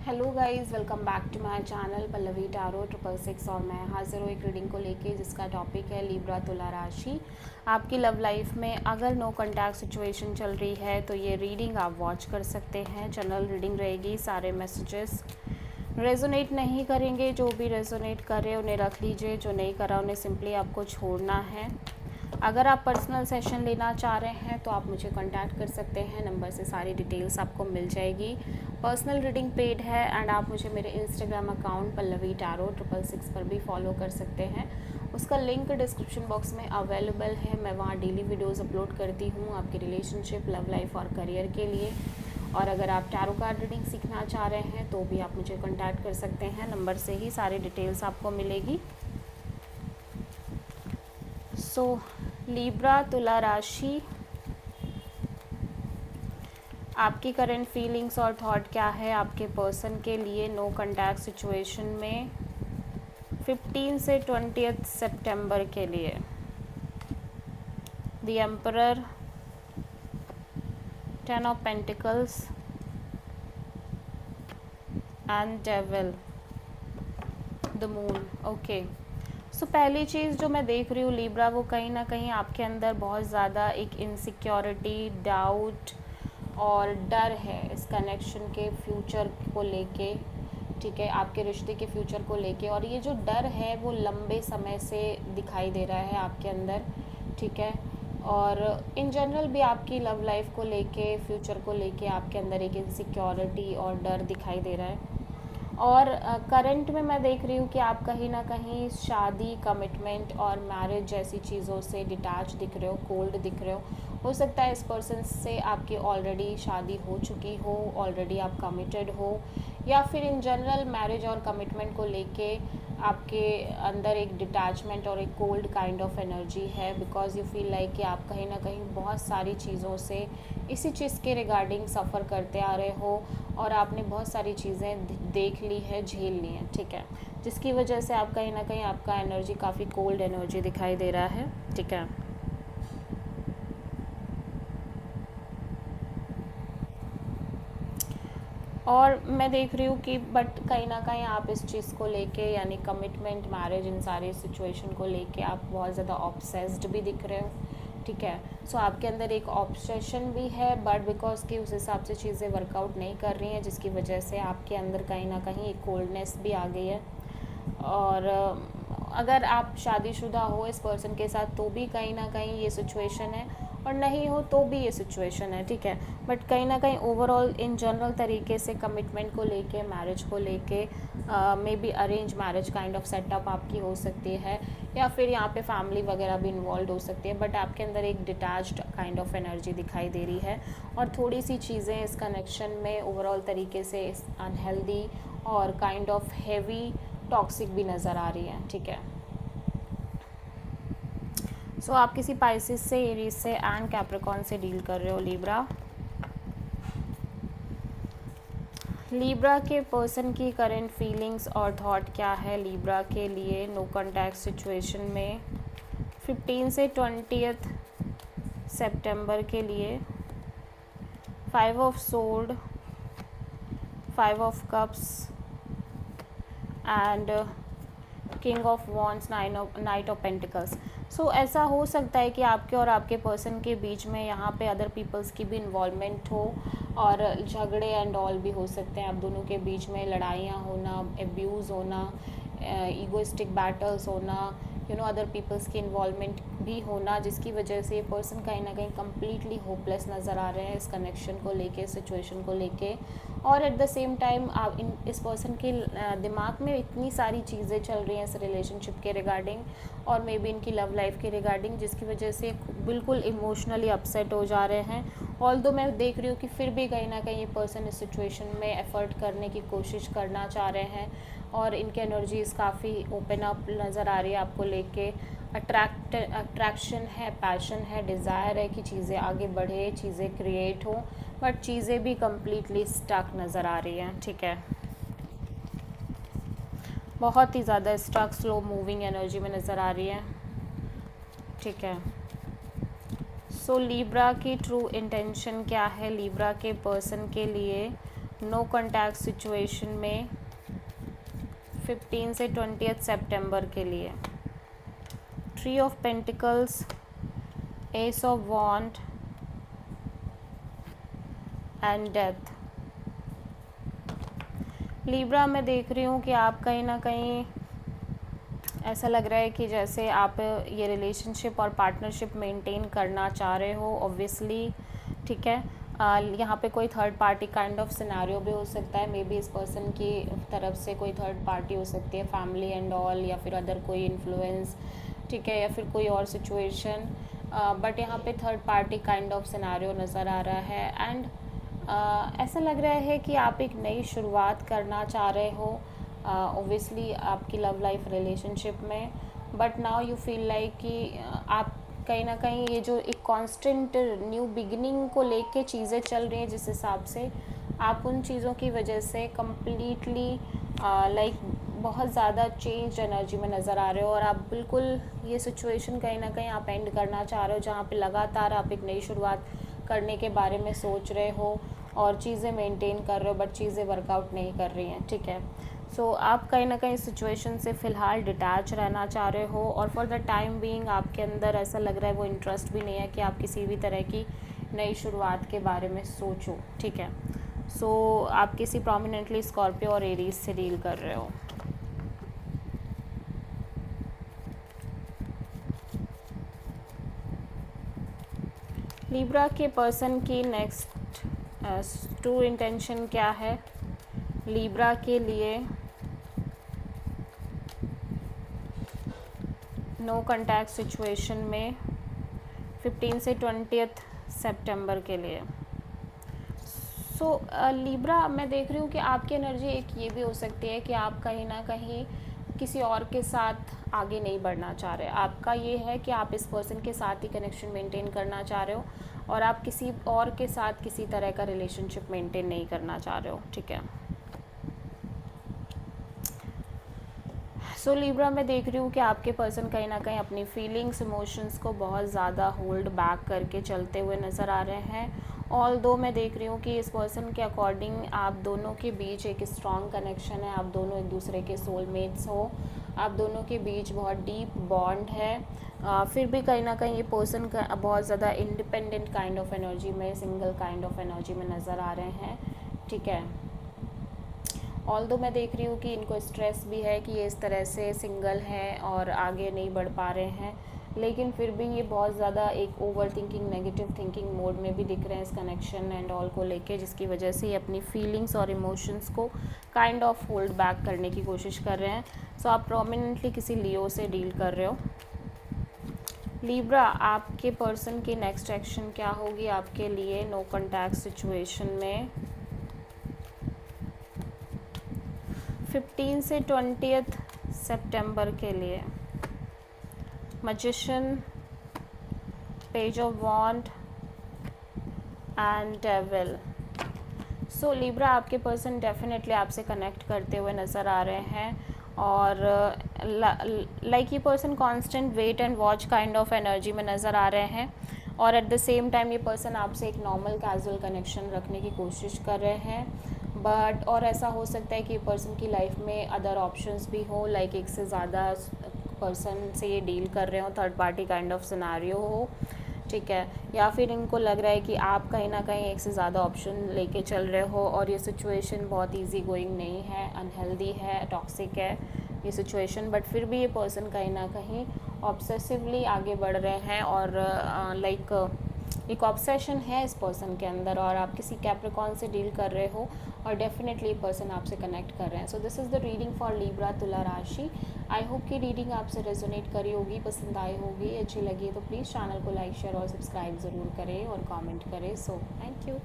Hello guys, welcome back to my channel Pallavi tarot 666। और मैं हाजिर हूँ एक रीडिंग को लेके जिसका टॉपिक है लिब्रा तुला राशि। आपकी लव लाइफ में अगर नो कॉन्टैक्ट सिचुएशन चल रही है तो ये रीडिंग आप वॉच कर सकते हैं। जनरल रीडिंग रहेगी, सारे मैसेजेस रेजोनेट नहीं करेंगे। जो भी रेजोनेट करे उन्हें रख लीजिए, जो नहीं करा उन्हें सिंपली आपको छोड़ना है। अगर आप पर्सनल सेशन लेना चाह रहे हैं तो आप मुझे कांटेक्ट कर सकते हैं, नंबर से सारी डिटेल्स आपको मिल जाएगी। पर्सनल रीडिंग पेड है एंड आप मुझे मेरे इंस्टाग्राम अकाउंट पल्लवी टैरो 666 पर भी फॉलो कर सकते हैं। उसका लिंक डिस्क्रिप्शन बॉक्स में अवेलेबल है। मैं वहाँ डेली वीडियोस अपलोड करती हूँ आपके रिलेशनशिप, लव लाइफ और करियर के लिए। और अगर आप टैरो कार्ड रीडिंग सीखना चाह रहे हैं तो भी आप मुझे कांटेक्ट कर सकते हैं, नंबर से ही सारी डिटेल्स आपको मिलेगी। सो लिब्रा तुला राशि, आपकी करंट फीलिंग्स और थॉट क्या है आपके पर्सन के लिए नो कॉन्टैक्ट सिचुएशन में 15 से 20 सितंबर के लिए। The emperor, 10 of pentacles and devil, the moon. Okay, so पहली चीज़ जो मैं देख रही हूँ लिब्रा, वो कहीं ना कहीं आपके अंदर बहुत ज़्यादा एक इनसिक्योरिटी, डाउट और डर है इस कनेक्शन के फ्यूचर को लेके। ठीक है, आपके रिश्ते के फ्यूचर को लेके। और ये जो डर है वो लंबे समय से दिखाई दे रहा है आपके अंदर। ठीक है, और इन जनरल भी आपकी लव लाइफ को लेके, फ्यूचर को लेके आपके अंदर एक इनसिक्योरिटी और डर दिखाई दे रहा है। और करंट में मैं देख रही हूँ कि आप कहीं ना कहीं शादी, कमिटमेंट और मैरिज जैसी चीज़ों से डिटैच दिख रहे हो, कोल्ड दिख रहे हो सकता है इस पर्सन से आपकी ऑलरेडी शादी हो चुकी हो, ऑलरेडी आप कमिटेड हो, या फिर इन जनरल मैरिज और कमिटमेंट को लेके आपके अंदर एक डिटैचमेंट और एक कोल्ड काइंड ऑफ एनर्जी है। बिकॉज यू फील लाइक कि आप कहीं ना कहीं बहुत सारी चीज़ों से इसी चीज़ के रिगार्डिंग सफ़र करते आ रहे हो और आपने बहुत सारी चीज़ें देख ली है, झेल ली हैं। ठीक है, जिसकी वजह से आप कहीं ना कहीं आपका एनर्जी काफ़ी कोल्ड एनर्जी दिखाई दे रहा है। ठीक है, और मैं देख रही हूँ कि बट कहीं ना कहीं आप इस चीज़ को लेके, यानी कमिटमेंट, मैरिज, इन सारी सिचुएशन को लेके आप बहुत ज़्यादा ऑब्सेस्ड भी दिख रहे हो। ठीक है, सो आपके अंदर एक ऑब्सेशन भी है, बट बिकॉज कि उस हिसाब से चीज़ें वर्कआउट नहीं कर रही हैं, जिसकी वजह से आपके अंदर कहीं ना कहीं एक कोल्डनेस भी आ गई है। और अगर आप शादीशुदा हो इस पर्सन के साथ तो भी कहीं ना कहीं ये सिचुएशन है, और नहीं हो तो भी ये सिचुएशन है। ठीक है, बट कहीं ना कहीं ओवरऑल इन जनरल तरीके से कमिटमेंट को लेके, मैरिज को लेके, may be arrange marriage kind of setup आपकी हो सकती है, या फिर यहाँ पे फैमिली वगैरह भी इन्वॉल्व हो सकती है। बट आपके अंदर एक डिटैच्ड काइंड ऑफ एनर्जी दिखाई दे रही है, और थोड़ी सी चीज़ें इस कनेक्शन में ओवरऑल तरीके से अनहेल्दी और काइंड ऑफ हैवी, टॉक्सिक भी नज़र आ रही है। ठीक है, सो आप किसी पाइसिस से, एरीज से एंड कैप्रिकॉर्न से डील कर रहे हो लिब्रा। लिब्रा के पर्सन की करंट फीलिंग्स और थॉट क्या है लिब्रा के लिए नो कॉन्टैक्ट सिचुएशन में 15 से 20 सितंबर के लिए। 5 of sword, 5 of cups and king of wands, knight of pentacles. So ऐसा हो सकता है कि आपके और आपके पर्सन के बीच में यहाँ पे अदर पीपल्स की भी इन्वॉल्वमेंट हो, और झगड़े एंड ऑल भी हो सकते हैं। आप दोनों के बीच में लड़ाइयाँ होना, एब्यूज़ होना, ईगोइस्टिक बैटल्स होना, अदर पीपल्स की इन्वॉल्वमेंट भी होना, जिसकी वजह से ये पर्सन कहीं ना कहीं कम्प्लीटली होपलेस नज़र आ रहे हैं इस कनेक्शन को लेके, सिचुएशन को लेके। और एट द सेम टाइम आप इस पर्सन के दिमाग में इतनी सारी चीज़ें चल रही हैं इस रिलेशनशिप के रिगार्डिंग, और मे बी इनकी लव लाइफ के रिगार्डिंग, जिसकी वजह से बिल्कुल इमोशनली अपसेट हो जा रहे हैं। ऑल्दो मैं देख रही हूँ कि फिर भी कहीं ना कहीं ये पर्सन इस सिचुएशन में एफ़र्ट करने की कोशिश करना चाह रहे हैं, और इनके एनर्जीज़ काफ़ी ओपन अप नज़र आ रही है आपको लेके। अट्रैक्शन है, पैशन है, डिज़ायर है कि चीज़ें आगे बढ़े, चीज़ें क्रिएट हो, बट चीज़ें भी कम्प्लीटली स्टक नज़र आ रही हैं। ठीक है, बहुत ही ज़्यादा स्टक, स्लो मूविंग एनर्जी में नज़र आ रही है। ठीक है, सो लिब्रा की ट्रू इंटेंशन क्या है लिब्रा के पर्सन के लिए नो कॉन्टैक्ट सिचुएशन में 15 से 20 सितंबर के लिए। Three of pentacles, ace of wand and death. Libra मैं देख रही हूँ कि आप कहीं ना कहीं ऐसा लग रहा है कि जैसे आप ये रिलेशनशिप और पार्टनरशिप मेंटेन करना चाह रहे हो ऑब्वियसली, ठीक है। यहाँ पे कोई third party kind of scenario भी हो सकता है, मे बी इस पर्सन की तरफ से कोई थर्ड पार्टी हो सकती है, फैमिली एंड ऑल, या फिर अदर कोई इन्फ्लुएंस, ठीक है, या फिर कोई और सिचुएशन, बट यहाँ पे third party kind of scenario नज़र आ रहा है। एंड ऐसा लग रहा है कि आप एक नई शुरुआत करना चाह रहे हो ऑब्वियसली आपकी लव लाइफ रिलेशनशिप में, but now you feel like कि आप कहीं ना कहीं ये जो एक कांस्टेंट न्यू बिगिनिंग को लेके चीज़ें चल रही हैं, जिस हिसाब से आप उन चीज़ों की वजह से कम्प्लीटली लाइक बहुत ज़्यादा चेंज एनर्जी में नज़र आ रहे हो, और आप बिल्कुल ये सिचुएशन कहीं ना कहीं आप एंड करना चाह रहे हो, जहाँ पे लगातार आप एक नई शुरुआत करने के बारे में सोच रहे हो और चीज़ें मेंटेन कर रहे हो, बट चीज़ें वर्कआउट नहीं कर रही हैं, ठीक है। सो आप कहीं ना कहीं सिचुएशन से फ़िलहाल डिटैच रहना चाह रहे हो, और फॉर द टाइम बीइंग आपके अंदर ऐसा लग रहा है वो इंटरेस्ट भी नहीं है कि आप किसी भी तरह की नई शुरुआत के बारे में सोचो, ठीक है। सो आप किसी प्रोमिनेंटली स्कॉर्पियो और एरीज से डील कर रहे हो। लिब्रा के पर्सन की नेक्स्ट ट्रू इंटेंशन क्या है लिब्रा के लिए नो कॉन्टैक्ट सिचुएशन में 15 से 20 सितंबर के लिए। सो लिब्रा मैं देख रही हूँ कि आपकी एनर्जी एक ये भी हो सकती है कि आप कहीं ना कहीं किसी और के साथ आगे नहीं बढ़ना चाह रहे। आपका ये है कि आप इस पर्सन के साथ ही कनेक्शन मेंटेन करना चाह रहे हो, और आप किसी और के साथ किसी तरह का रिलेशनशिप मेंटेन नहीं करना चाह रहे हो, ठीक है। सो लिब्रा मैं देख रही हूँ कि आपके पर्सन कहीं ना कहीं अपनी फीलिंग्स इमोशंस को बहुत ज़्यादा होल्ड बैक करके चलते हुए नज़र आ रहे हैं। ऑल्दो मैं देख रही हूँ कि इस पर्सन के अकॉर्डिंग आप दोनों के बीच एक स्ट्रॉन्ग कनेक्शन है, आप दोनों एक दूसरे के सोलमेट्स हो, आप दोनों के बीच बहुत डीप बॉन्ड है। फिर भी कहीं ना कहीं ये पर्सन का बहुत ज़्यादा इंडिपेंडेंट काइंड ऑफ एनर्जी में, सिंगल काइंड ऑफ एनर्जी में नज़र आ रहे हैं, ठीक है। ऑल्दो मैं देख रही हूँ कि इनको स्ट्रेस भी है कि ये इस तरह से सिंगल हैं और आगे नहीं बढ़ पा रहे हैं, लेकिन फिर भी ये बहुत ज़्यादा एक over thinking, negative thinking mode में भी दिख रहे हैं इस कनेक्शन एंड ऑल को लेके, जिसकी वजह से ये अपनी फीलिंग्स और इमोशंस को काइंड ऑफ होल्ड बैक करने की कोशिश कर रहे हैं। सो आप प्रोमिनेंटली किसी लियो से डील कर रहे हो। लिब्रा आपके पर्सन की नेक्स्ट एक्शन क्या होगी आपके लिए नो कॉन्टैक्ट सिचुएशन में 15 से 20 सितंबर के लिए। Magician, page of wand and devil. So Libra आपके पर्सन डेफिनेटली आपसे कनेक्ट करते हुए नज़र आ रहे हैं, और लाइक ये person constant wait and watch kind of energy में नज़र आ रहे हैं, और एट द सेम टाइम ये पर्सन आपसे एक नॉर्मल कैजुअल कनेक्शन रखने की कोशिश कर रहे हैं, बट और ऐसा हो सकता है कि पर्सन की लाइफ में अदर ऑप्शंस भी हो, लाइक एक से ज़्यादा पर्सन से ये डील कर रहे हो, third party kind of scenario हो, ठीक है, या फिर इनको लग रहा है कि आप कहीं ना कहीं एक से ज़्यादा ऑप्शन लेके चल रहे हो, और ये सिचुएशन बहुत इजी गोइंग नहीं है, अनहेल्दी है, टॉक्सिक है ये सिचुएशन, बट फिर भी ये पर्सन कहीं ना कहीं ऑब्सेसिवली आगे बढ़ रहे हैं, और लाइक एक ऑब्सेशन है इस पर्सन के अंदर, और आप किसी कैप्रिकॉर्न से डील कर रहे हो, और डेफिनेटली पर्सन आपसे कनेक्ट कर रहे हैं। So this is the reading for Libra तुला राशि। आई होप कि रीडिंग आपसे रेजोनेट करी होगी, पसंद आई होगी, अच्छी लगी तो प्लीज़ चैनल को लाइक, शेयर और सब्सक्राइब ज़रूर करें और कमेंट करें। So thank you.